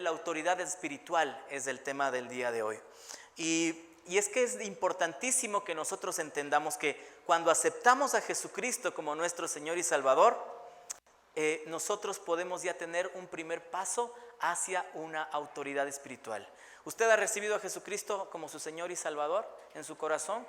de la autoridad espiritual es el tema del día de hoy. Y es que es importantísimo que nosotros entendamos que cuando aceptamos a Jesucristo como nuestro Señor y Salvador, nosotros podemos ya tener un primer paso hacia una autoridad espiritual. ¿Usted ha recibido a Jesucristo como su Señor y Salvador en su corazón?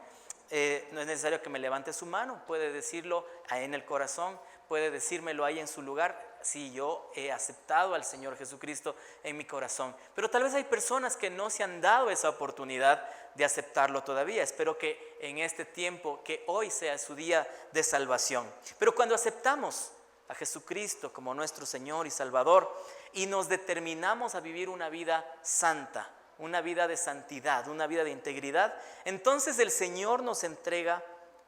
No es necesario que me levante su mano, puede decirlo ahí en el corazón, puede decírmelo ahí en su lugar. Sí, yo he aceptado al Señor Jesucristo en mi corazón. Pero tal vez hay personas que no se han dado esa oportunidad de aceptarlo todavía. Espero que en este tiempo, que hoy sea su día de salvación. Pero cuando aceptamos a Jesucristo como nuestro Señor y Salvador y nos determinamos a vivir una vida santa, una vida de santidad, una vida de integridad, entonces el Señor nos entrega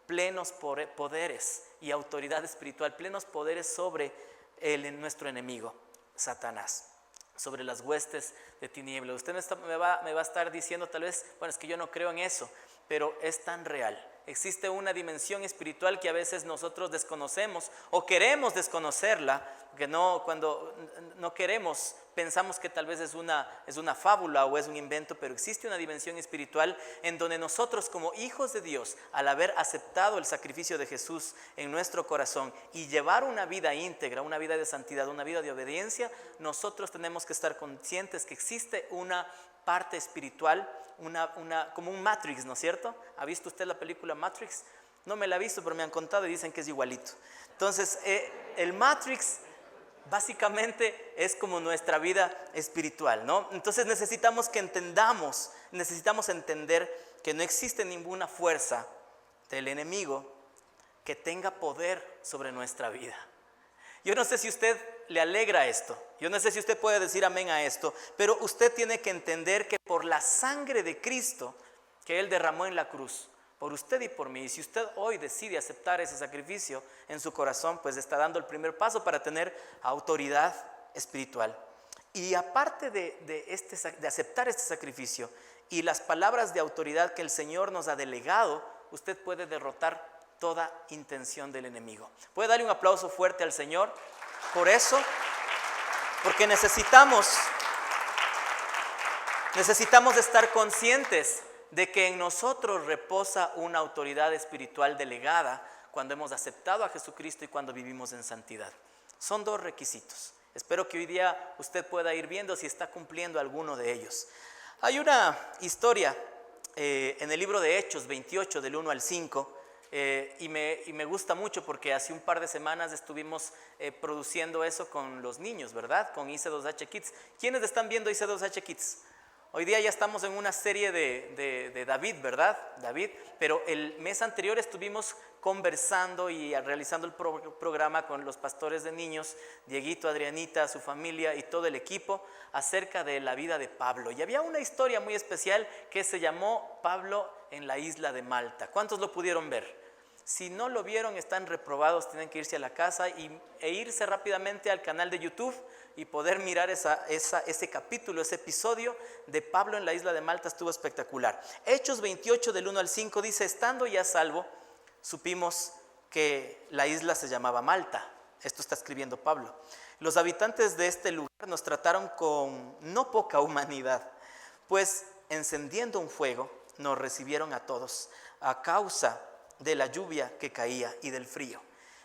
plenos poderes y autoridad espiritual, plenos poderes sobre nuestro enemigo, Satanás, sobre las huestes de tinieblas. Usted me va a estar diciendo tal vez, bueno, es que yo no creo en eso, pero es tan real. Existe una dimensión espiritual que a veces nosotros desconocemos o queremos desconocerla, porque cuando no queremos, pensamos que tal vez es una fábula o es un invento, pero existe una dimensión espiritual en donde nosotros como hijos de Dios, al haber aceptado el sacrificio de Jesús en nuestro corazón y llevar una vida íntegra, una vida de santidad, una vida de obediencia, nosotros tenemos que estar conscientes que existe una parte espiritual, como un Matrix, ¿no es cierto? ¿Ha visto usted la película Matrix? No me la he visto, pero me han contado y dicen que es igualito. Entonces, el Matrix básicamente es como nuestra vida espiritual, ¿no? Entonces necesitamos entender que no existe ninguna fuerza del enemigo que tenga poder sobre nuestra vida. Yo no sé si usted le alegra esto, yo no sé si usted puede decir amén a esto, pero usted tiene que entender que por la sangre de Cristo que Él derramó en la cruz, por usted y por mí, y si usted hoy decide aceptar ese sacrificio en su corazón, pues está dando el primer paso para tener autoridad espiritual. Y aparte de aceptar este sacrificio y las palabras de autoridad que el Señor nos ha delegado, usted puede derrotar toda intención del enemigo. ¿Puede darle un aplauso fuerte al Señor por eso? Porque necesitamos estar conscientes de que en nosotros reposa una autoridad espiritual delegada cuando hemos aceptado a Jesucristo y cuando vivimos en santidad. Son dos requisitos. Espero que hoy día usted pueda ir viendo si está cumpliendo alguno de ellos. Hay una historia en el libro de Hechos 28 del 1 al 5 y me gusta mucho porque hace un par de semanas estuvimos produciendo eso con los niños, ¿verdad? Con IC2H Kids. ¿Quiénes están viendo IC2H Kids? Hoy día ya estamos en una serie de David, ¿verdad? David, pero el mes anterior estuvimos conversando y realizando el programa con los pastores de niños, Dieguito, Adrianita, su familia y todo el equipo, acerca de la vida de Pablo. Y había una historia muy especial que se llamó Pablo en la isla de Malta. ¿Cuántos lo pudieron ver? Si no lo vieron, están reprobados, tienen que irse a la casa e irse rápidamente al canal de YouTube y poder mirar ese capítulo, ese episodio de Pablo en la isla de Malta. Estuvo espectacular. Hechos 28 del 1 al 5 dice: estando ya salvo, supimos que la isla se llamaba Malta. Esto está escribiendo Pablo. Los habitantes de este lugar nos trataron con no poca humanidad, pues encendiendo un fuego nos recibieron a todos a causa de la lluvia que caía y del frío.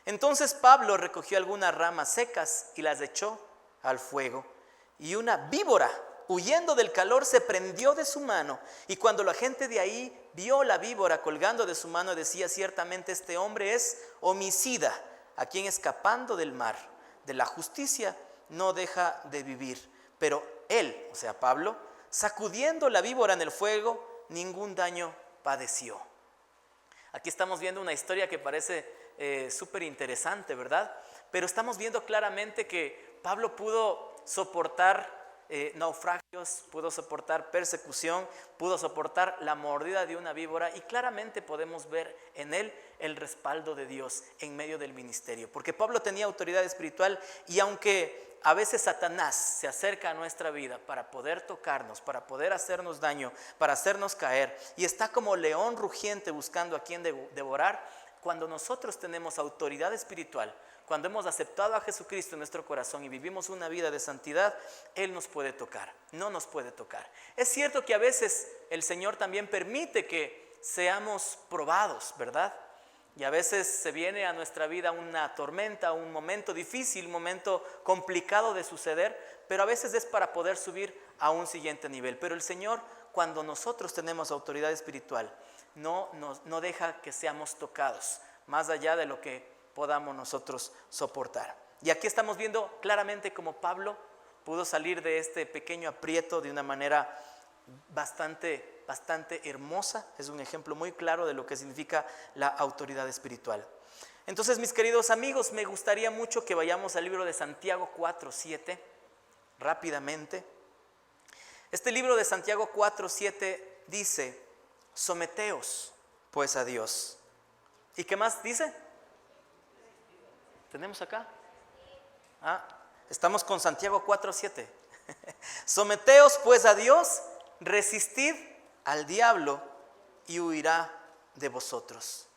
Entonces Pablo recogió algunas ramas secas y las echó al fuego, y una víbora, huyendo del calor, se prendió de su mano, y cuando la gente de ahí vio la víbora colgando de su mano, decía: ciertamente este hombre es homicida, a quien escapando del mar, de la justicia, no deja de vivir. Pero él, o sea Pablo, sacudiendo la víbora en el fuego, ningún daño padeció. Aquí estamos viendo una historia que parece súper interesante, ¿verdad? Pero estamos viendo claramente que Pablo pudo soportar naufragios, pudo soportar persecución, pudo soportar la mordida de una víbora, y claramente podemos ver en él el respaldo de Dios en medio del ministerio, porque Pablo tenía autoridad espiritual. Y aunque a veces Satanás se acerca a nuestra vida para poder tocarnos, para poder hacernos daño, para hacernos caer, y está como león rugiente buscando a quien devorar, cuando nosotros tenemos autoridad espiritual, cuando hemos aceptado a Jesucristo en nuestro corazón y vivimos una vida de santidad, Él nos puede tocar, no nos puede tocar. Es cierto que a veces el Señor también permite que seamos probados, ¿verdad? Y a veces se viene a nuestra vida una tormenta, un momento difícil, un momento complicado de suceder, pero a veces es para poder subir a un siguiente nivel. Pero el Señor, cuando nosotros tenemos autoridad espiritual, no deja que seamos tocados, más allá de lo que podamos nosotros soportar. Y aquí estamos viendo claramente cómo Pablo pudo salir de este pequeño aprieto de una manera bastante hermosa. Es un ejemplo muy claro de lo que significa la autoridad espiritual. Entonces, mis queridos amigos, me gustaría mucho que vayamos al libro de Santiago 4:7 rápidamente. Este libro de Santiago 4:7 dice: someteos pues a Dios. ¿Y qué más dice? ¿Tenemos acá? Estamos con Santiago 4:7. Someteos pues a Dios, resistid al diablo y huirá de vosotros.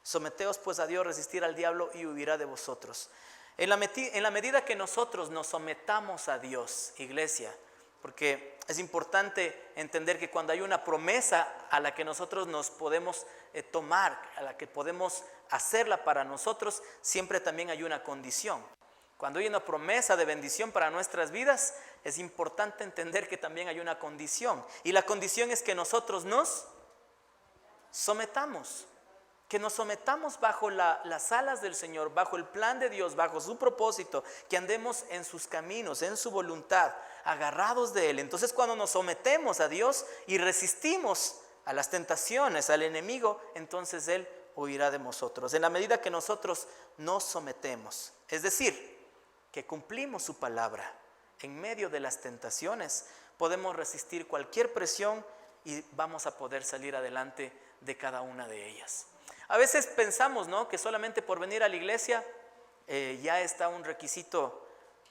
Someteos pues a Dios, resistir al diablo y huirá de vosotros. En la medida que nosotros nos sometamos a Dios, iglesia, porque es importante entender que cuando hay una promesa a la que nosotros nos podemos tomar, a la que podemos hacerla para nosotros, siempre también hay una condición. Cuando hay una promesa de bendición para nuestras vidas, es importante entender que también hay una condición. Y la condición es que nosotros nos sometamos. Que nos sometamos bajo las alas del Señor, bajo el plan de Dios, bajo su propósito, que andemos en sus caminos, en su voluntad, agarrados de Él. Entonces, cuando nos sometemos a Dios y resistimos a las tentaciones, al enemigo, entonces Él huirá de nosotros. En la medida que nosotros nos sometemos, es decir, que cumplimos su palabra en medio de las tentaciones, podemos resistir cualquier presión y vamos a poder salir adelante de cada una de ellas. A veces pensamos, ¿no?, que solamente por venir a la iglesia ya está un requisito,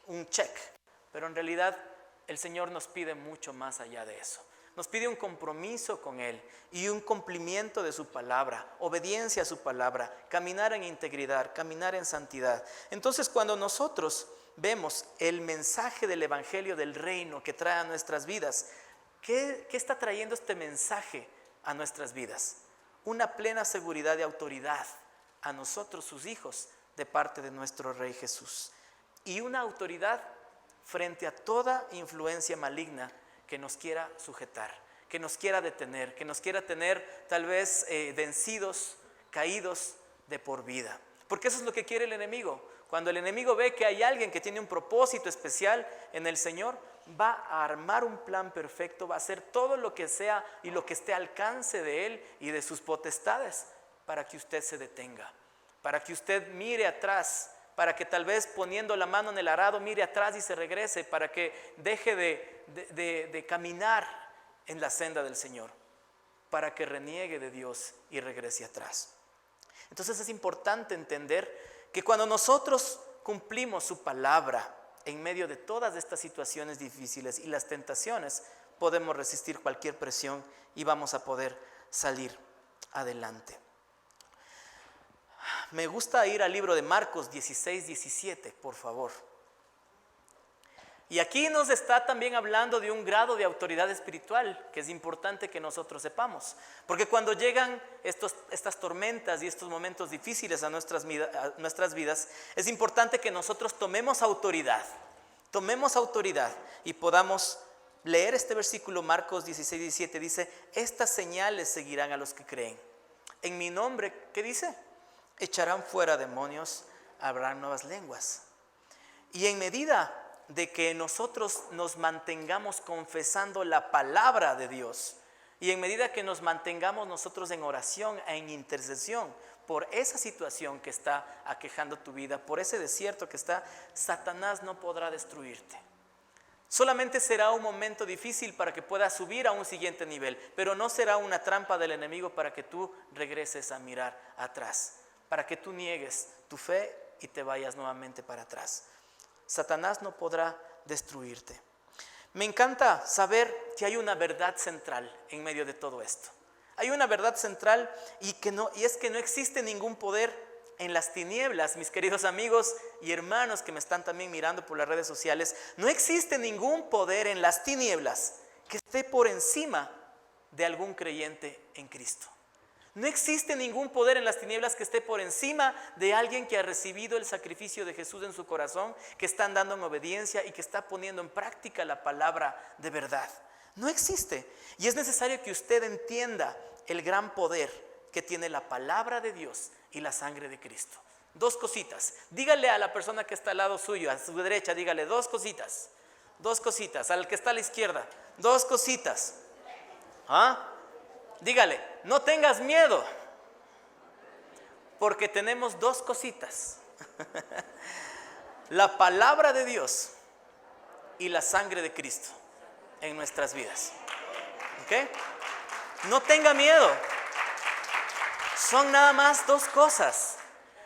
un check, pero en realidad el Señor nos pide mucho más allá de eso. Nos pide un compromiso con Él y un cumplimiento de su palabra, obediencia a su palabra, caminar en integridad, caminar en santidad. Entonces, cuando nosotros vemos el mensaje del evangelio del reino que trae a nuestras vidas, ¿qué está trayendo este mensaje a nuestras vidas? Una plena seguridad de autoridad a nosotros, sus hijos, de parte de nuestro Rey Jesús. Y una autoridad frente a toda influencia maligna que nos quiera sujetar, que nos quiera detener, que nos quiera tener tal vez vencidos, caídos de por vida. Porque eso es lo que quiere el enemigo. Cuando el enemigo ve que hay alguien que tiene un propósito especial en el Señor, va a armar un plan perfecto, va a hacer todo lo que sea y lo que esté al alcance de Él y de sus potestades para que usted se detenga, para que usted mire atrás, para que tal vez poniendo la mano en el arado mire atrás y se regrese, para que deje de caminar en la senda del Señor, para que reniegue de Dios y regrese atrás. Entonces es importante entender que cuando nosotros cumplimos su palabra en medio de todas estas situaciones difíciles y las tentaciones, podemos resistir cualquier presión y vamos a poder salir adelante. Me gusta ir al libro de Marcos 16:17, por favor. Y aquí nos está también hablando de un grado de autoridad espiritual que es importante que nosotros sepamos. Porque cuando llegan estas tormentas y estos momentos difíciles a nuestras vidas, es importante que nosotros tomemos autoridad y podamos leer este versículo. Marcos 16:17 dice: estas señales seguirán a los que creen. En mi nombre, ¿qué dice? Echarán fuera demonios, habrán nuevas lenguas. Y en medida de que nosotros nos mantengamos confesando la palabra de Dios, y en medida que nos mantengamos nosotros en oración e en intercesión por esa situación que está aquejando tu vida, por ese desierto que está, Satanás no podrá destruirte. Solamente será un momento difícil para que puedas subir a un siguiente nivel, pero no será una trampa del enemigo para que tú regreses a mirar atrás, para que tú niegues tu fe y te vayas nuevamente para atrás. Satanás no podrá destruirte. Me encanta saber que hay una verdad central en medio de todo esto. Hay una verdad central y es que no existe ningún poder en las tinieblas, mis queridos amigos y hermanos que me están también mirando por las redes sociales, no existe ningún poder en las tinieblas que esté por encima de algún creyente en Cristo. No existe ningún poder en las tinieblas que esté por encima de alguien que ha recibido el sacrificio de Jesús en su corazón, que está andando en obediencia y que está poniendo en práctica la palabra de verdad. No existe. Y es necesario que usted entienda el gran poder que tiene la palabra de Dios y la sangre de Cristo. Dos cositas. Dígale a la persona que está al lado suyo, a su derecha, dígale dos cositas. Dos cositas. Al que está a la izquierda, dos cositas. Dígale, no tengas miedo, porque tenemos dos cositas. La palabra de Dios y la sangre de Cristo en nuestras vidas. ¿Ok? No tenga miedo. Son nada más dos cosas.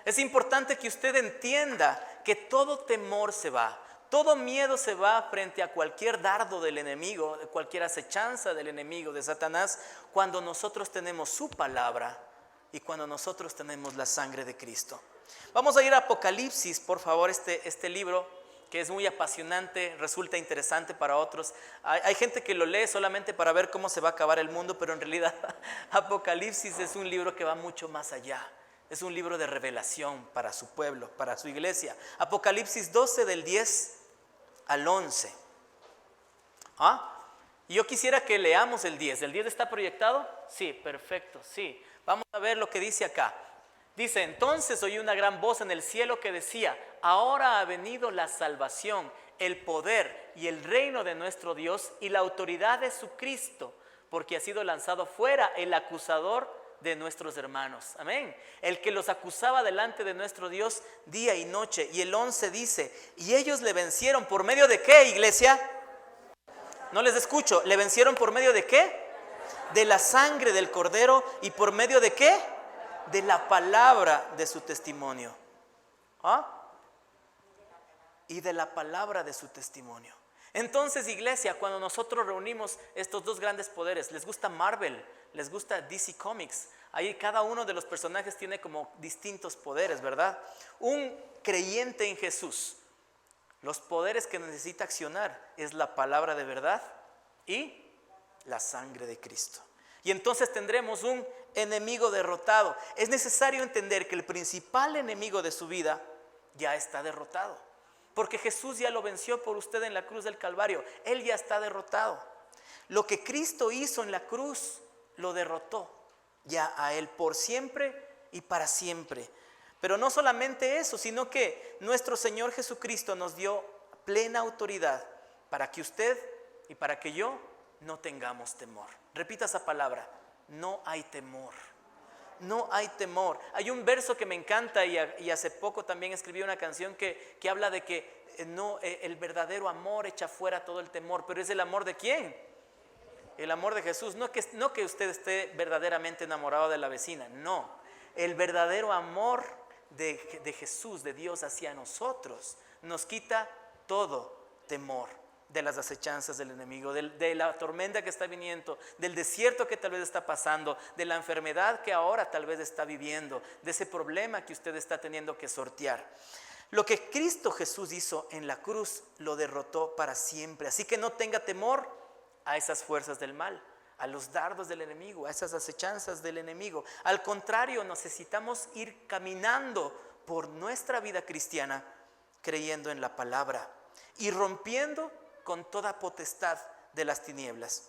Es importante que usted entienda que todo temor se va, todo miedo se va frente a cualquier dardo del enemigo, de cualquier acechanza del enemigo, de Satanás, cuando nosotros tenemos su palabra y cuando nosotros tenemos la sangre de Cristo. Vamos a ir a Apocalipsis, por favor, este libro que es muy apasionante, resulta interesante para otros. Hay gente que lo lee solamente para ver cómo se va a acabar el mundo, pero en realidad Apocalipsis es un libro que va mucho más allá. Es un libro de revelación para su pueblo, para su iglesia. Apocalipsis 12 del 10 al 11. Y yo quisiera que leamos el 10. ¿El 10 está proyectado? Sí, perfecto, sí. Vamos a ver lo que dice acá. Dice, entonces oí una gran voz en el cielo que decía, ahora ha venido la salvación, el poder y el reino de nuestro Dios y la autoridad de su Cristo, porque ha sido lanzado fuera el acusador de nuestros hermanos. Amén. El que los acusaba delante de nuestro Dios día y noche. Y el 11 dice, y ellos le vencieron por medio de ¿qué, iglesia? No les escucho. ¿Le vencieron por medio de qué? De la sangre del cordero. ¿Y por medio de qué? De la palabra de su testimonio. Y de la palabra de su testimonio. Entonces, iglesia, cuando nosotros reunimos estos dos grandes poderes, les gusta Marvel, les gusta DC Comics, ahí cada uno de los personajes tiene como distintos poderes, ¿verdad? Un creyente en Jesús, los poderes que necesita accionar es la palabra de verdad y la sangre de Cristo. Y entonces tendremos un enemigo derrotado. Es necesario entender que el principal enemigo de su vida ya está derrotado. Porque Jesús ya lo venció por usted en la cruz del Calvario. Él ya está derrotado. Lo que Cristo hizo en la cruz lo derrotó ya a Él por siempre y para siempre. Pero no solamente eso, sino que nuestro Señor Jesucristo nos dio plena autoridad para que usted y para que yo no tengamos temor. Repita esa palabra, no hay temor. No hay temor. Hay un verso que me encanta y hace poco también escribí una canción que habla de que el verdadero amor echa fuera todo el temor. Pero ¿es el amor de quién? El amor de Jesús. No que usted esté verdaderamente enamorado de la vecina, no. El verdadero amor de Jesús, de Dios hacia nosotros, nos quita todo temor de las acechanzas del enemigo, de la tormenta que está viniendo, del desierto que tal vez está pasando, de la enfermedad que ahora tal vez está viviendo, de ese problema que usted está teniendo que sortear. Lo que Cristo Jesús hizo en la cruz lo derrotó para siempre. Así que no tenga temor a esas fuerzas del mal, a los dardos del enemigo, a esas acechanzas del enemigo. Al contrario, necesitamos ir caminando por nuestra vida cristiana, creyendo en la palabra y rompiendo con toda potestad de las tinieblas.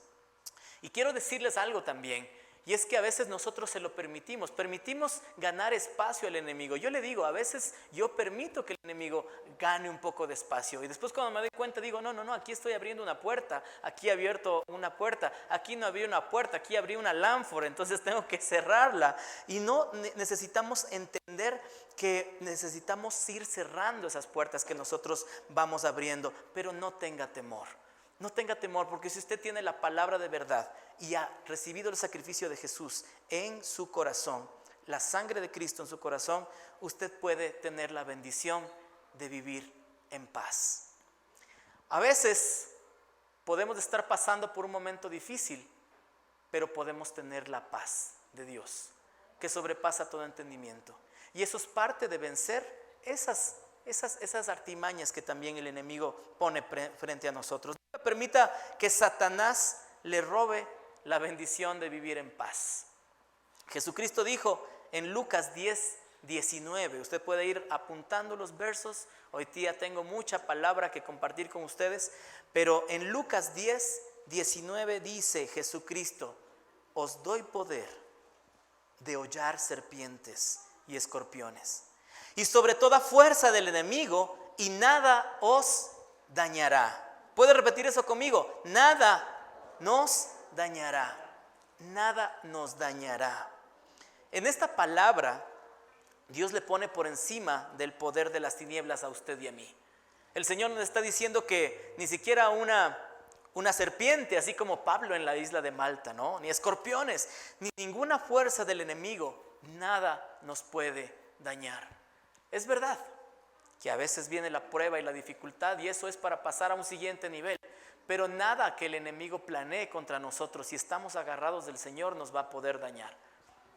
Y quiero decirles algo también, y es que a veces nosotros se lo permitimos ganar espacio al enemigo. Yo le digo, a veces yo permito que el enemigo gane un poco de espacio, y después cuando me doy cuenta digo, no, aquí estoy abriendo una puerta, aquí he abierto una puerta, aquí no abrí una puerta, aquí abrí una lámpara, entonces tengo que cerrarla. Y no necesitamos entender que necesitamos ir cerrando esas puertas que nosotros vamos abriendo, pero no tenga temor. No tenga temor, porque si usted tiene la palabra de verdad y ha recibido el sacrificio de Jesús en su corazón, la sangre de Cristo en su corazón, usted puede tener la bendición de vivir en paz. A veces podemos estar pasando por un momento difícil, pero podemos tener la paz de Dios, que sobrepasa todo entendimiento. Y eso es parte de vencer esas artimañas que también el enemigo pone frente a nosotros. No permita que Satanás le robe la bendición de vivir en paz. Jesucristo dijo en Lucas 10:19, usted puede ir apuntando los versos, hoy día tengo mucha palabra que compartir con ustedes, pero en Lucas 10:19 dice Jesucristo: os doy poder de hollar serpientes y escorpiones, y sobre toda fuerza del enemigo, y nada os dañará. ¿Puede repetir eso conmigo? Nada nos dañará. Nada nos dañará. En esta palabra, Dios le pone por encima del poder de las tinieblas a usted y a mí. El Señor nos está diciendo que ni siquiera una serpiente, así como Pablo en la isla de Malta, ¿no? Ni escorpiones, ni ninguna fuerza del enemigo, nada nos puede dañar. Es verdad que a veces viene la prueba y la dificultad, y eso es para pasar a un siguiente nivel, pero nada que el enemigo planee contra nosotros, si estamos agarrados del Señor, nos va a poder dañar,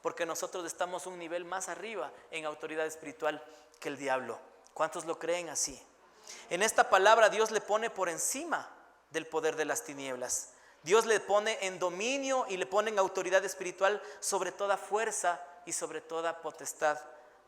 porque nosotros estamos un nivel más arriba en autoridad espiritual que el diablo. ¿Cuántos lo creen así? En esta palabra Dios le pone por encima del poder de las tinieblas. Dios le pone en dominio y le pone en autoridad espiritual sobre toda fuerza y sobre toda potestad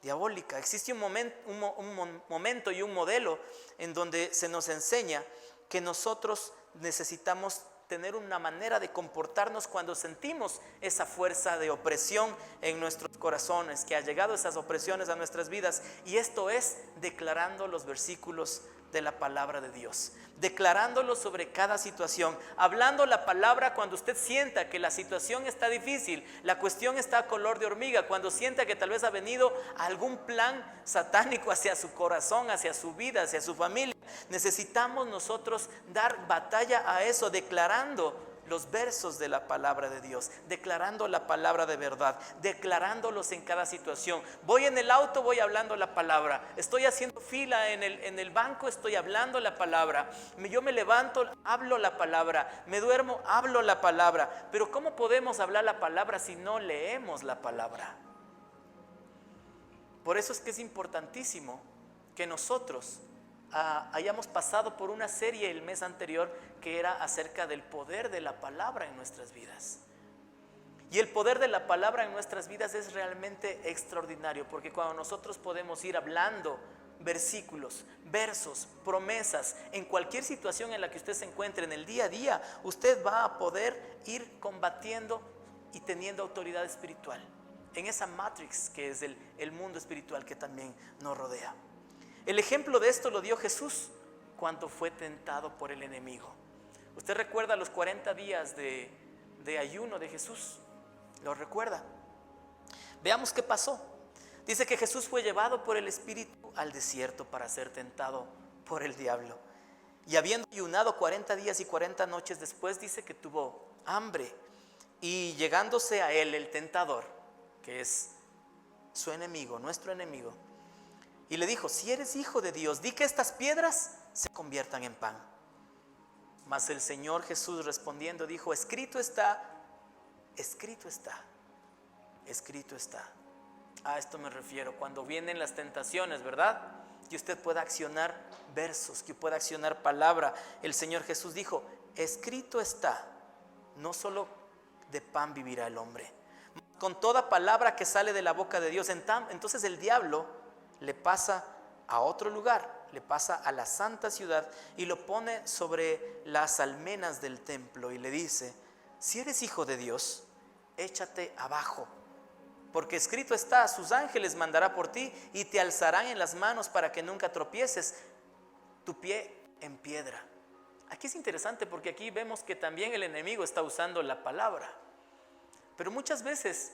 diabólica. Existe un momento y un modelo en donde se nos enseña que nosotros necesitamos tener una manera de comportarnos cuando sentimos esa fuerza de opresión en nuestros corazones, que ha llegado esas opresiones a nuestras vidas, y esto es declarando los versículos de la palabra de Dios, declarándolo sobre cada situación, hablando la palabra cuando usted sienta que la situación está difícil, la cuestión está a color de hormiga, cuando sienta que tal vez ha venido algún plan satánico hacia su corazón, hacia su vida, hacia su familia. Necesitamos nosotros dar batalla a eso, declarando los versos de la palabra de Dios, declarando la palabra de verdad, declarándolos en cada situación. Voy en el auto, voy hablando la palabra. Estoy haciendo fila en el banco, estoy hablando la palabra. Yo me levanto, hablo la palabra. Me duermo, hablo la palabra. Pero ¿cómo podemos hablar la palabra si no leemos la palabra? Por eso es que es importantísimo que nosotros hayamos pasado por una serie el mes anterior que era acerca del poder de la palabra en nuestras vidas. Y el poder de la palabra en nuestras vidas es realmente extraordinario, porque cuando nosotros podemos ir hablando versículos, versos, promesas, en cualquier situación en la que usted se encuentre en el día a día, usted va a poder ir combatiendo y teniendo autoridad espiritual en esa matrix que es el mundo espiritual que también nos rodea. El ejemplo de esto lo dio Jesús cuando fue tentado por el enemigo. ¿Usted recuerda los 40 días de ayuno de Jesús? ¿Lo recuerda? Veamos qué pasó. Dice que Jesús fue llevado por el Espíritu al desierto para ser tentado por el diablo. Y habiendo ayunado 40 días y 40 noches después, dice que tuvo hambre. Y llegándose a él el tentador, que es su enemigo, nuestro enemigo, y le dijo: si eres hijo de Dios, di que estas piedras se conviertan en pan. Mas el Señor Jesús respondiendo dijo: escrito está, escrito está, escrito está. A esto me refiero, cuando vienen las tentaciones, ¿verdad? Que usted pueda accionar versos, que pueda accionar palabra. El Señor Jesús dijo: escrito está, no solo de pan vivirá el hombre, con toda palabra que sale de la boca de Dios. Entonces el diablo le pasa a otro lugar, le pasa a la santa ciudad y lo pone sobre las almenas del templo y le dice: si eres hijo de Dios, échate abajo, porque escrito está: sus ángeles mandará por ti y te alzarán en las manos para que nunca tropieces tu pie en piedra. Aquí es interesante porque aquí vemos que también el enemigo está usando la palabra, pero muchas veces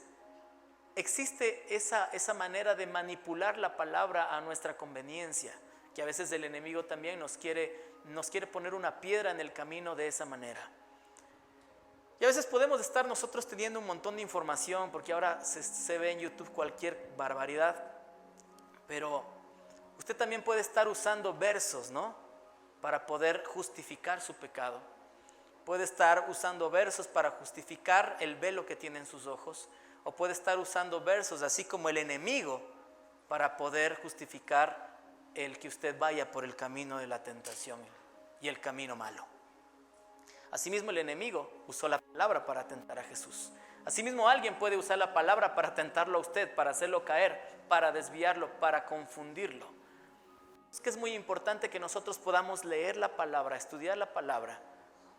existe esa manera de manipular la palabra a nuestra conveniencia, que a veces el enemigo también nos quiere poner una piedra en el camino de esa manera. Y a veces podemos estar nosotros teniendo un montón de información, porque ahora se ve en YouTube cualquier barbaridad, pero usted también puede estar usando versos, ¿no?, para poder justificar su pecado. Puede estar usando versos para justificar el velo que tiene en sus ojos, o puede estar usando versos así como el enemigo para poder justificar el que usted vaya por el camino de la tentación y el camino malo. Asimismo, el enemigo usó la palabra para tentar a Jesús. Asimismo, alguien puede usar la palabra para tentarlo a usted, para hacerlo caer, para desviarlo, para confundirlo. Es que es muy importante que nosotros podamos leer la palabra, estudiar la palabra,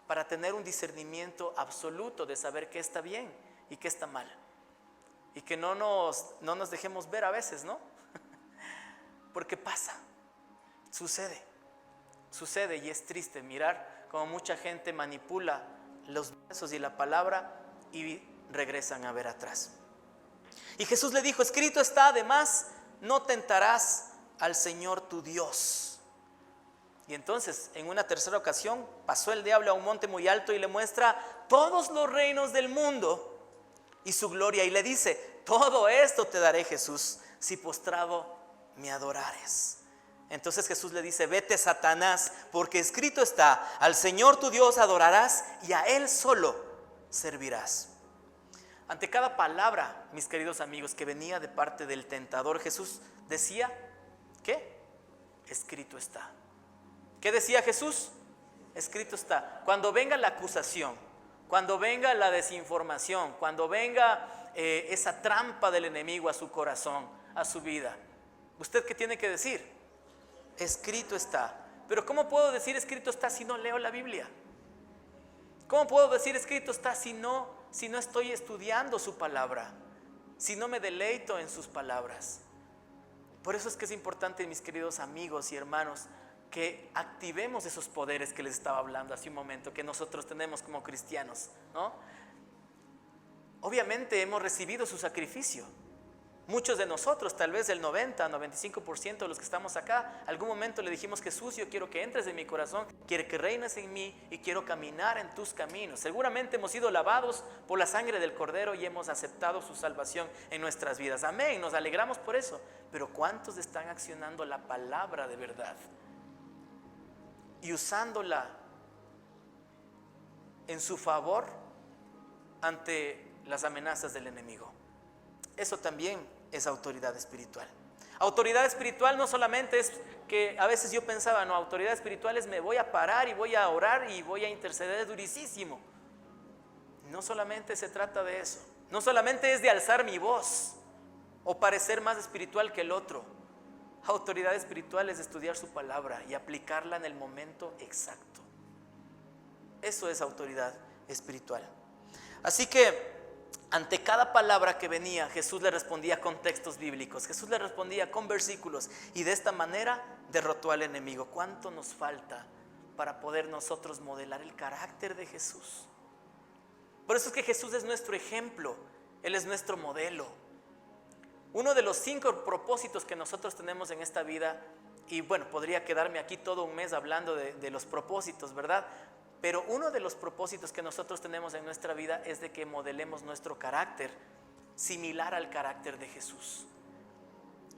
para tener un discernimiento absoluto de saber qué está bien y qué está mal. Y que no nos dejemos ver a veces, ¿no? Porque pasa, sucede y es triste mirar cómo mucha gente manipula los versos y la palabra y regresan a ver atrás. Y Jesús le dijo, escrito está, además, no tentarás al Señor tu Dios. Y entonces, en una tercera ocasión, pasó el diablo a un monte muy alto y le muestra todos los reinos del mundo y su gloria, y le dice, todo esto te daré, Jesús, si postrado me adorares. Entonces Jesús le dice, vete, Satanás, porque escrito está, al Señor tu Dios adorarás y a Él solo servirás. Ante cada palabra, mis queridos amigos, que venía de parte del tentador, Jesús decía, ¿qué? Escrito está. ¿Qué decía Jesús? Escrito está. Cuando venga la acusación, cuando venga la desinformación, cuando venga esa trampa del enemigo a su corazón, a su vida, ¿usted qué tiene que decir? Escrito está. Pero ¿cómo puedo decir escrito está si no leo la Biblia? ¿Cómo puedo decir escrito está si no estoy estudiando su palabra? Si no me deleito en sus palabras. Por eso es que es importante, mis queridos amigos y hermanos, que activemos esos poderes que les estaba hablando hace un momento, que nosotros tenemos como cristianos, ¿no? Obviamente hemos recibido su sacrificio. Muchos de nosotros, tal vez el 90-95% de los que estamos acá, algún momento le dijimos, Jesús, yo quiero que entres en mi corazón, quiero que reines en mí y quiero caminar en tus caminos. Seguramente hemos sido lavados por la sangre del Cordero y hemos aceptado su salvación en nuestras vidas. Amén, nos alegramos por eso. Pero ¿cuántos están accionando la palabra de verdad y usándola en su favor ante las amenazas del enemigo? Eso también es autoridad espiritual. Autoridad espiritual no solamente es que a veces yo pensaba, no, autoridad espiritual es me voy a parar y voy a orar y voy a interceder durísimo. No solamente se trata de eso. No solamente es de alzar mi voz o parecer más espiritual que el otro. Autoridad espiritual es estudiar su palabra y aplicarla en el momento exacto. Eso es autoridad espiritual. Así que ante cada palabra que venía, Jesús le respondía con textos bíblicos, Jesús le respondía con versículos, y de esta manera derrotó al enemigo. ¿Cuánto nos falta para poder nosotros modelar el carácter de Jesús? Por eso es que Jesús es nuestro ejemplo, Él es nuestro modelo. Uno de los 5 propósitos que nosotros tenemos en esta vida, y bueno, podría quedarme aquí todo un mes hablando de los propósitos, ¿verdad? Pero uno de los propósitos que nosotros tenemos en nuestra vida es de que modelemos nuestro carácter similar al carácter de Jesús.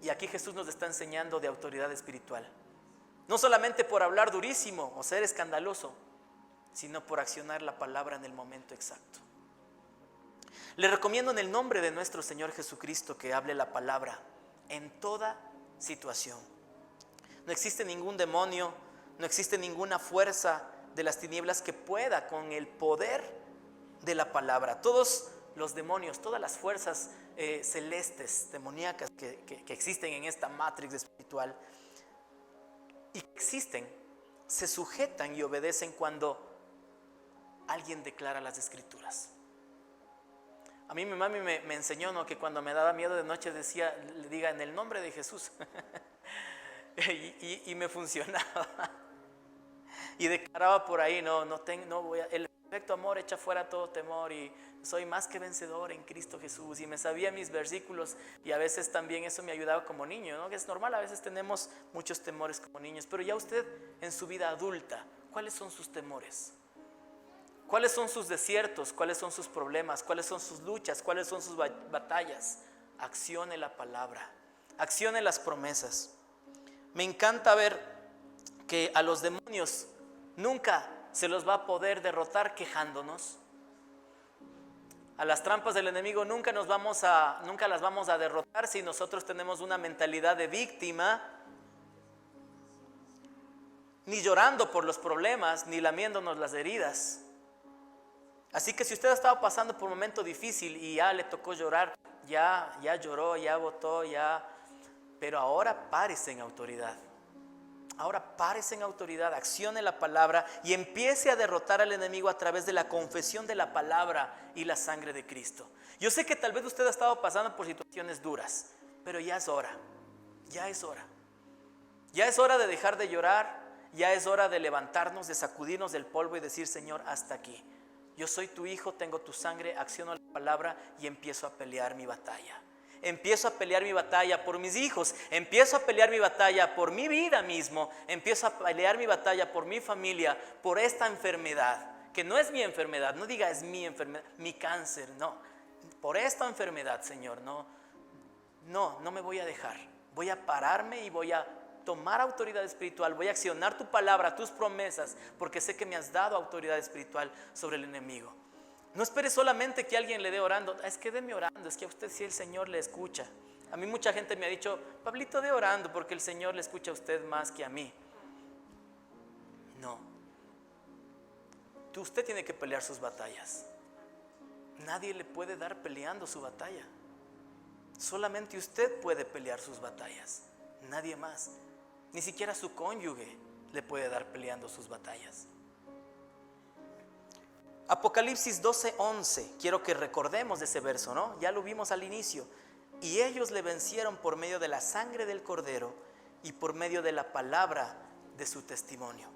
Y aquí Jesús nos está enseñando de autoridad espiritual. No solamente por hablar durísimo o ser escandaloso, sino por accionar la palabra en el momento exacto. Le recomiendo en el nombre de nuestro Señor Jesucristo que hable la palabra en toda situación. No existe ningún demonio, no existe ninguna fuerza de las tinieblas que pueda con el poder de la palabra. Todos los demonios, todas las fuerzas celestes, demoníacas que existen en esta matrix espiritual y existen, se sujetan y obedecen cuando alguien declara las escrituras. A mí mi mami me enseñó, ¿no?, que cuando me daba miedo de noche decía, le diga en el nombre de Jesús y me funcionaba. Y declaraba por ahí, el perfecto amor echa fuera todo temor y soy más que vencedor en Cristo Jesús. Y me sabía mis versículos y a veces también eso me ayudaba como niño, ¿no? Que es normal, a veces tenemos muchos temores como niños. Pero ya usted en su vida adulta, ¿cuáles son sus temores? ¿Cuáles son sus desiertos? ¿Cuáles son sus problemas? ¿Cuáles son sus luchas? ¿Cuáles son sus batallas? Accione la palabra, accione las promesas. Me encanta ver que a los demonios nunca se los va a poder derrotar quejándonos. A las trampas del enemigo nunca las vamos a derrotar si nosotros tenemos una mentalidad de víctima, ni llorando por los problemas, ni lamiéndonos las heridas. Así que si usted ha estado pasando por un momento difícil y ya le tocó llorar, ya lloró, ya votó, pero ahora párese en autoridad. Ahora párese en autoridad, accione la palabra y empiece a derrotar al enemigo a través de la confesión de la palabra y la sangre de Cristo. Yo sé que tal vez usted ha estado pasando por situaciones duras, pero ya es hora, ya es hora. Ya es hora de dejar de llorar, ya es hora de levantarnos, de sacudirnos del polvo y decir: Señor, hasta aquí. Yo soy tu hijo, tengo tu sangre, acciono la palabra y empiezo a pelear mi batalla. Empiezo a pelear mi batalla por mis hijos, empiezo a pelear mi batalla por mi vida mismo, empiezo a pelear mi batalla por mi familia, por esta enfermedad, que no es mi enfermedad, no diga es mi enfermedad, mi cáncer, no. Por esta enfermedad, Señor, no me voy a dejar. Voy a pararme y voy a tomar autoridad espiritual, voy a accionar tu palabra, tus promesas, porque sé que me has dado autoridad espiritual sobre el enemigo. No espere solamente que alguien le dé orando. Es que déme orando, es que a usted sí el Señor le escucha. A mí mucha gente me ha dicho: Pablito, dé orando porque el Señor le escucha a usted más que a mí. No. Usted tiene que pelear sus batallas. Nadie le puede dar peleando su batalla. Solamente usted puede pelear sus batallas. Nadie más. Ni siquiera su cónyuge le puede dar peleando sus batallas. Apocalipsis 12:11, quiero que recordemos de ese verso, ¿no? Ya lo vimos al inicio. Y ellos le vencieron por medio de la sangre del Cordero y por medio de la palabra de su testimonio.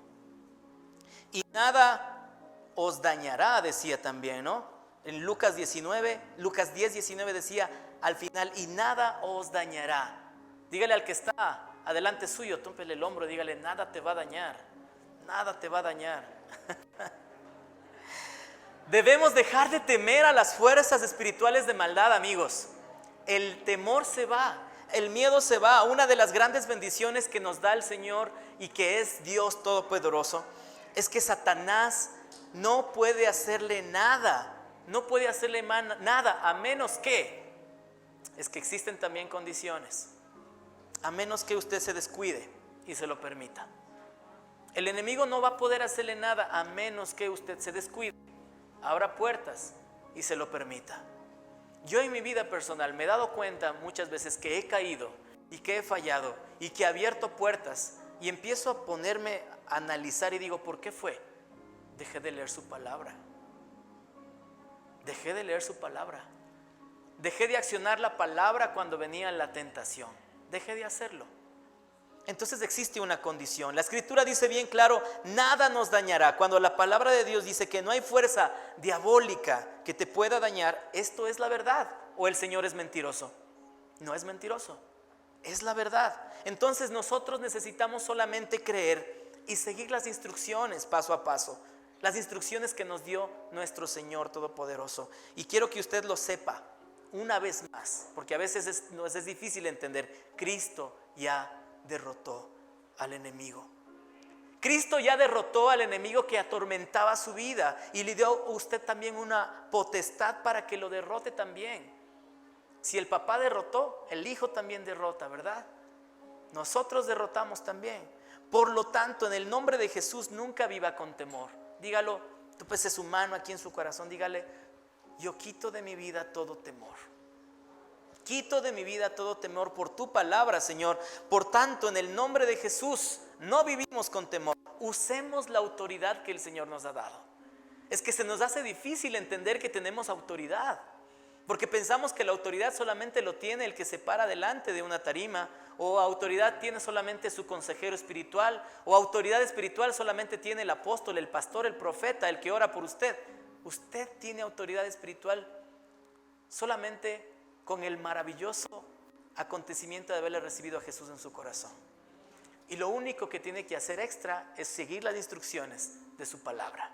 Y nada os dañará, decía también, ¿no? En Lucas 10:19 decía al final: y nada os dañará. Dígale al que está adelante suyo, tómpele el hombro, dígale: nada te va a dañar, nada te va a dañar. Debemos dejar de temer a las fuerzas espirituales de maldad, amigos. El temor se va, el miedo se va. Una de las grandes bendiciones que nos da el Señor y que es Dios Todopoderoso es que Satanás no puede hacerle nada, no puede hacerle nada, a menos que, es que existen también condiciones, a menos que usted se descuide y se lo permita. El enemigo no va a poder hacerle nada a menos que usted se descuide, abra puertas y se lo permita. Yo en mi vida personal me he dado cuenta muchas veces que he caído y que he fallado y que he abierto puertas y empiezo a ponerme a analizar y digo: ¿por qué fue? Dejé de leer su palabra. Dejé de leer su palabra. Dejé de accionar la palabra cuando venía la tentación. Dejé de hacerlo. Entonces existe una condición. La Escritura dice bien claro: nada nos dañará. Cuando la palabra de Dios dice que no hay fuerza diabólica que te pueda dañar, esto es la verdad. ¿O el Señor es mentiroso? No es mentiroso, es la verdad. Entonces nosotros necesitamos solamente creer y seguir las instrucciones paso a paso, las instrucciones que nos dio nuestro Señor Todopoderoso. Y quiero que usted lo sepa una vez más, porque a veces nos es difícil entender. Cristo ya derrotó al enemigo. Cristo ya derrotó al enemigo que atormentaba su vida y le dio a usted también una potestad para que lo derrote también. Si el papá derrotó, el hijo también derrota, ¿verdad? Nosotros derrotamos también. Por lo tanto, en el nombre de Jesús, nunca viva con temor. Dígalo, tú pues es humano aquí en su corazón, dígale: yo quito de mi vida todo temor. Quito de mi vida todo temor por tu palabra, Señor. Por tanto, en el nombre de Jesús, no vivimos con temor. Usemos la autoridad que el Señor nos ha dado. Es que se nos hace difícil entender que tenemos autoridad, porque pensamos que la autoridad solamente lo tiene el que se para delante de una tarima, o autoridad tiene solamente su consejero espiritual, o autoridad espiritual solamente tiene el apóstol, el pastor, el profeta, el que ora por usted. Usted tiene autoridad espiritual solamente con el maravilloso acontecimiento de haberle recibido a Jesús en su corazón. Y lo único que tiene que hacer extra es seguir las instrucciones de su palabra.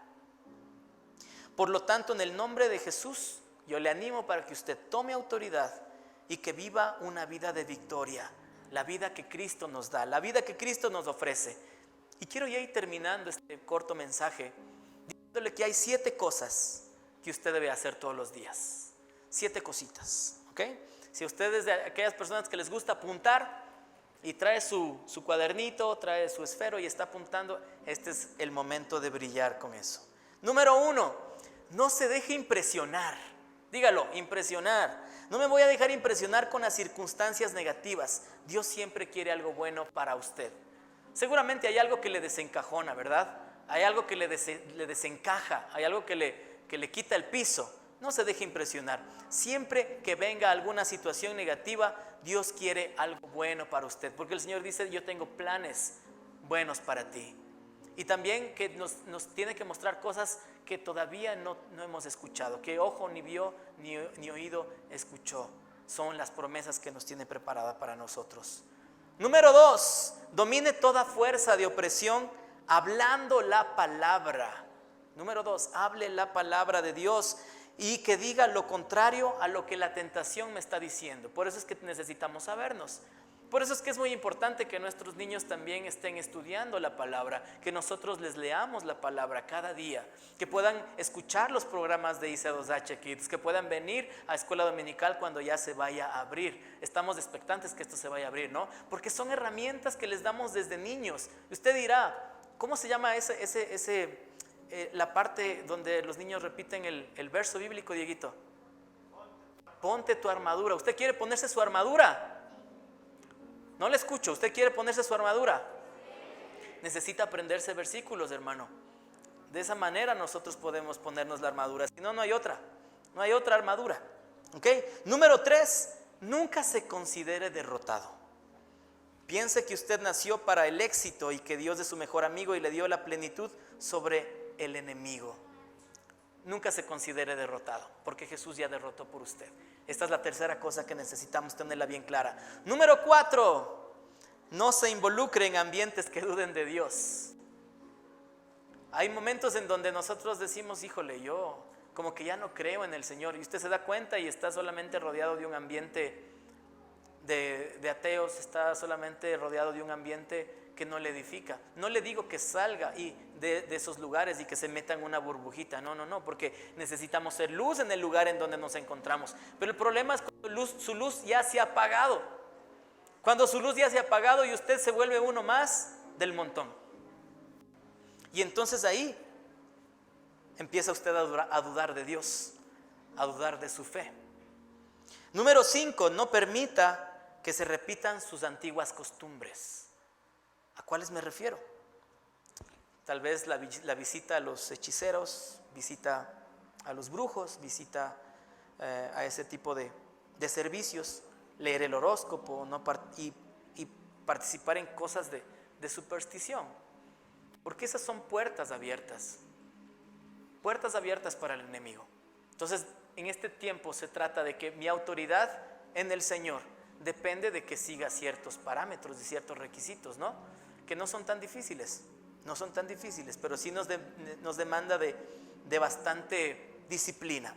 Por lo tanto, en el nombre de Jesús, yo le animo para que usted tome autoridad y que viva una vida de victoria, la vida que Cristo nos da, la vida que Cristo nos ofrece. Y quiero ya ir terminando este corto mensaje diciéndole que hay 7 cosas que usted debe hacer todos los días. 7 cositas, ¿ok? Si usted es de aquellas personas que les gusta apuntar y trae su cuadernito, trae su esfero y está apuntando, este es el momento de brillar con eso. Número 1, no se deje impresionar. Dígalo, impresionar. No me voy a dejar impresionar con las circunstancias negativas. Dios siempre quiere algo bueno para usted. Seguramente hay algo que le desencajona, ¿verdad? Hay algo que le desencaja, hay algo que le quita el piso. No se deje impresionar. Siempre que venga alguna situación negativa, Dios quiere algo bueno para usted. Porque el Señor dice, yo tengo planes buenos para ti. Y también que nos tiene que mostrar cosas que todavía no hemos escuchado, que ojo ni vio ni oído escuchó. Son las promesas que nos tiene preparada para nosotros. Número 2, domine toda fuerza de opresión hablando la palabra. Número 2, hable la palabra de Dios y que diga lo contrario a lo que la tentación me está diciendo. Por eso es que necesitamos sabernos. Por eso es que es muy importante que nuestros niños también estén estudiando la palabra, que nosotros les leamos la palabra cada día, que puedan escuchar los programas de IC2H Kids, que puedan venir a escuela dominical cuando ya se vaya a abrir. Estamos expectantes que esto se vaya a abrir, ¿no? Porque son herramientas que les damos desde niños. Usted dirá, ¿cómo se llama la parte donde los niños repiten el verso bíblico, Dieguito? Ponte tu armadura. ¿Usted quiere ponerse su armadura? No le escucho. ¿Usted quiere ponerse su armadura? Necesita aprenderse versículos, hermano. De esa manera nosotros podemos ponernos la armadura. Si no, no hay otra. No hay otra armadura. ¿Ok? Número 3, nunca se considere derrotado. Piense que usted nació para el éxito y que Dios es su mejor amigo y le dio la plenitud sobre el enemigo. Nunca se considere derrotado, porque Jesús ya derrotó por usted. Esta es la tercera cosa que necesitamos tenerla bien clara. Número 4, no se involucre en ambientes que duden de Dios. Hay momentos en donde nosotros decimos, híjole, yo como que ya no creo en el Señor. Y usted se da cuenta y está solamente rodeado de un ambiente de ateos, está solamente rodeado de un ambiente que no le edifica. No le digo que salga de esos lugares y que se meta en una burbujita, no, porque necesitamos ser luz en el lugar en donde nos encontramos. Pero el problema es cuando su luz ya se ha apagado. Cuando su luz ya se ha apagado y usted se vuelve uno más del montón. Y entonces ahí empieza usted a dudar de Dios, a dudar de su fe. Número 5, no permita que se repitan sus antiguas costumbres. ¿A cuáles me refiero? Tal vez la visita a los hechiceros, visita a los brujos, visita a ese tipo de servicios, leer el horóscopo y participar en cosas de superstición. Porque esas son puertas abiertas para el enemigo. Entonces, en este tiempo se trata de que mi autoridad en el Señor depende de que siga ciertos parámetros y ciertos requisitos, ¿no? Que no son tan difíciles, pero sí nos demanda de bastante disciplina.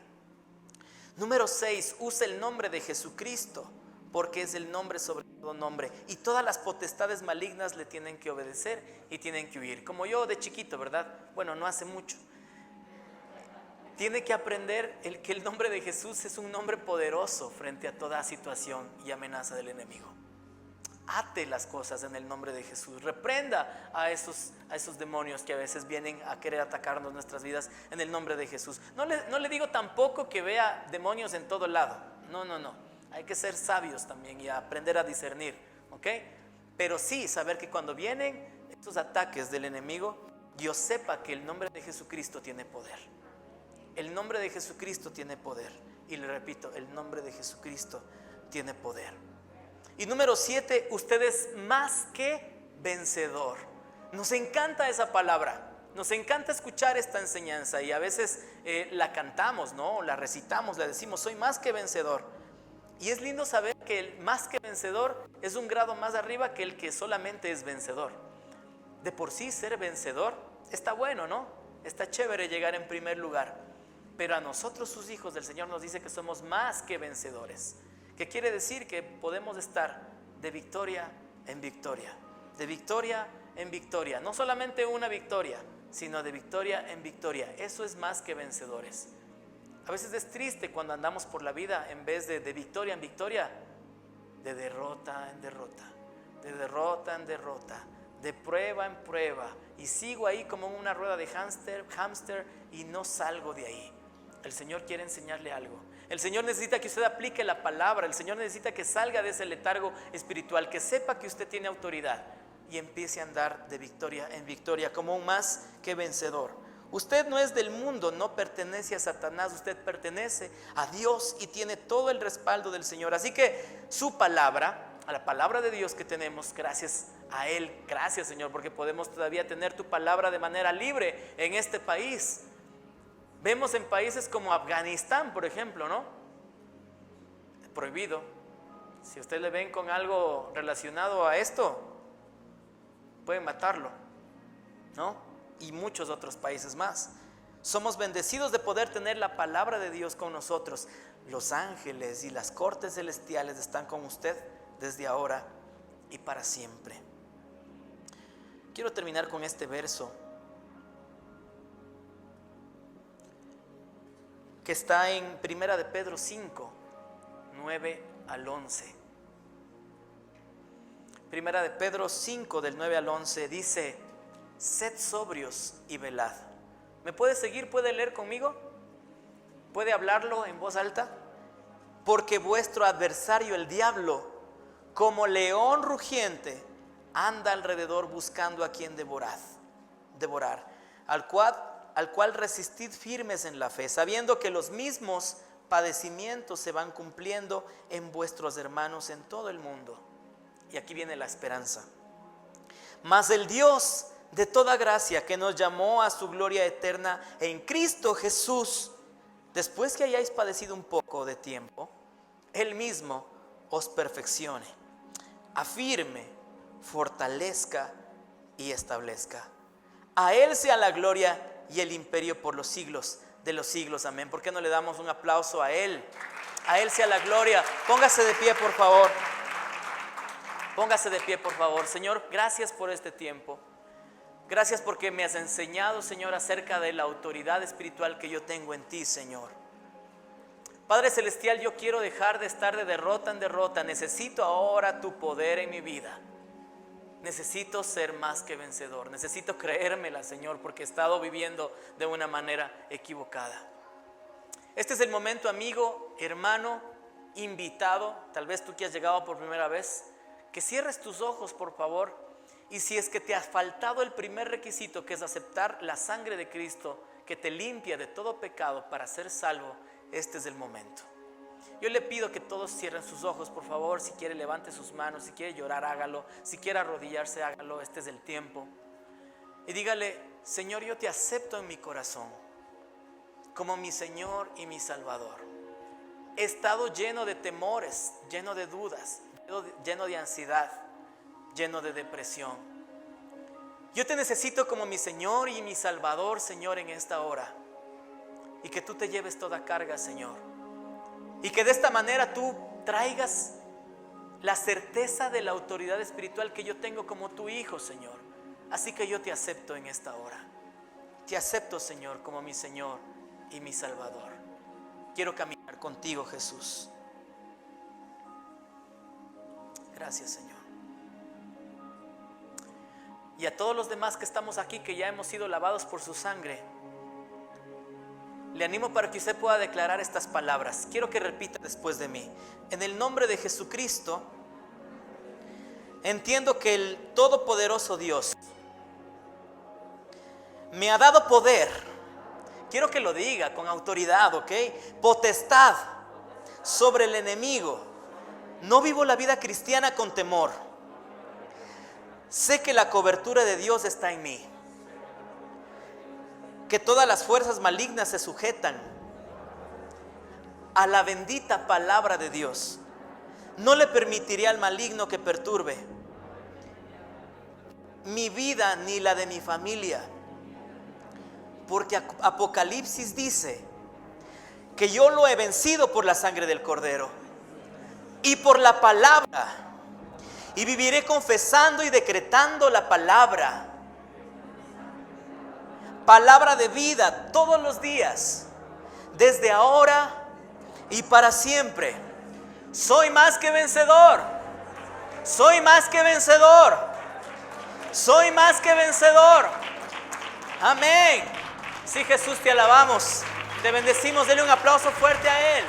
Número 6, use el nombre de Jesucristo, porque es el nombre sobre todo nombre, y todas las potestades malignas le tienen que obedecer y tienen que huir. Como yo de chiquito, ¿verdad? Bueno, no hace mucho. Tiene que aprender que el nombre de Jesús es un nombre poderoso frente a toda situación y amenaza del enemigo. Ate las cosas en el nombre de Jesús. Reprenda a esos demonios que a veces vienen a querer atacarnos nuestras vidas en el nombre de Jesús. No le digo tampoco que vea demonios en todo lado. No. Hay que ser sabios también y aprender a discernir, ¿ok? Pero sí saber que cuando vienen estos ataques del enemigo, yo sepa que el nombre de Jesucristo tiene poder. El nombre de Jesucristo tiene poder. Y le repito, el nombre de Jesucristo tiene poder. Y número 7, usted es más que vencedor. Nos encanta esa palabra. Nos encanta escuchar esta enseñanza y a veces la cantamos, ¿no? La recitamos, la decimos, soy más que vencedor. Y es lindo saber que el más que vencedor es un grado más arriba que el que solamente es vencedor. De por sí ser vencedor está bueno, ¿no? Está chévere llegar en primer lugar. Pero a nosotros, sus hijos, del Señor nos dice que somos más que vencedores. ¿Qué quiere decir? Que podemos estar de victoria en victoria. De victoria en victoria. No solamente una victoria, sino de victoria en victoria. Eso es más que vencedores. A veces es triste cuando andamos por la vida, en vez de victoria en victoria, de derrota en derrota, de derrota en derrota, de prueba en prueba, y sigo ahí como en una rueda de hámster y no salgo de ahí. El Señor quiere enseñarle algo. El Señor necesita que usted aplique la palabra. El Señor necesita que salga de ese letargo espiritual, que sepa que usted tiene autoridad y empiece a andar de victoria en victoria como un más que vencedor. Usted no es del mundo, no pertenece a Satanás, usted pertenece a Dios y tiene todo el respaldo del Señor. Así que su palabra, a la palabra de Dios que tenemos, gracias a Él, gracias Señor, porque podemos todavía tener tu palabra de manera libre en este país. Vemos en países como Afganistán, por ejemplo, ¿no? Prohibido. Si usted le ven con algo relacionado a esto, pueden matarlo, ¿no? Y muchos otros países más. Somos bendecidos de poder tener la palabra de Dios con nosotros. Los ángeles y las cortes celestiales están con usted desde ahora y para siempre. Quiero terminar con este verso que está en 1 de Pedro 5, 9 al 11. 1 de Pedro 5, del 9 al 11 dice: sed sobrios y velad. ¿Me puede seguir? ¿Puede leer conmigo? ¿Puede hablarlo en voz alta? Porque vuestro adversario el diablo, como león rugiente, anda alrededor buscando a quien devorar, al cual resistid firmes en la fe, sabiendo que los mismos padecimientos se van cumpliendo en vuestros hermanos en todo el mundo. Y aquí viene la esperanza. Mas el Dios de toda gracia, que nos llamó a su gloria eterna en Cristo Jesús, después que hayáis padecido un poco de tiempo, Él mismo os perfeccione, afirme, fortalezca y establezca. A Él sea la gloria y el imperio por los siglos de los siglos. Amén. ¿Por qué no le damos un aplauso a Él? A Él sea la gloria. Póngase de pie, por favor. Póngase de pie, por favor. Señor, gracias por este tiempo. Gracias porque me has enseñado, Señor, acerca de la autoridad espiritual que yo tengo en ti, Señor. Padre Celestial, yo quiero dejar de estar de derrota en derrota. Necesito ahora tu poder en mi vida. Necesito ser más que vencedor. Necesito creérmela, Señor, porque he estado viviendo de una manera equivocada. Este es el momento, amigo, hermano, invitado, tal vez tú que has llegado por primera vez, que cierres tus ojos, por favor. Y si es que te ha faltado el primer requisito, que es aceptar la sangre de Cristo, que te limpia de todo pecado para ser salvo, este es el momento. Yo le pido que todos cierren sus ojos, por favor. Si quiere, levante sus manos. Si quiere llorar, hágalo. Si quiere arrodillarse, hágalo. Este es el tiempo. Y dígale: Señor, yo te acepto en mi corazón como mi Señor y mi Salvador. He estado lleno de temores, lleno de dudas, lleno de ansiedad, lleno de depresión. Yo te necesito como mi Señor y mi Salvador, Señor, en esta hora. Y que tú te lleves toda carga, Señor. Y que de esta manera tú traigas la certeza de la autoridad espiritual que yo tengo como tu hijo, Señor. Así que yo te acepto en esta hora. Te acepto, Señor, como mi Señor y mi Salvador. Quiero caminar contigo, Jesús. Gracias, Señor. Y a todos los demás que estamos aquí, que ya hemos sido lavados por su sangre, le animo para que usted pueda declarar estas palabras. Quiero que repita después de mí. En el nombre de Jesucristo, entiendo que el todopoderoso Dios me ha dado poder. Quiero que lo diga con autoridad, ¿ok? Potestad sobre el enemigo. No vivo la vida cristiana con temor. Sé que la cobertura de Dios está en mí. Que todas las fuerzas malignas se sujetan a la bendita palabra de Dios. No le permitiré al maligno que perturbe mi vida ni la de mi familia. Porque Apocalipsis dice que yo lo he vencido por la sangre del Cordero y por la palabra. Y viviré confesando y decretando la palabra. Palabra de vida todos los días. desde ahora y para siempre. Soy más que vencedor. Soy más que vencedor. Soy más que vencedor. Amén. Sí, Jesús, te alabamos. Te bendecimos. Dele un aplauso fuerte a Él.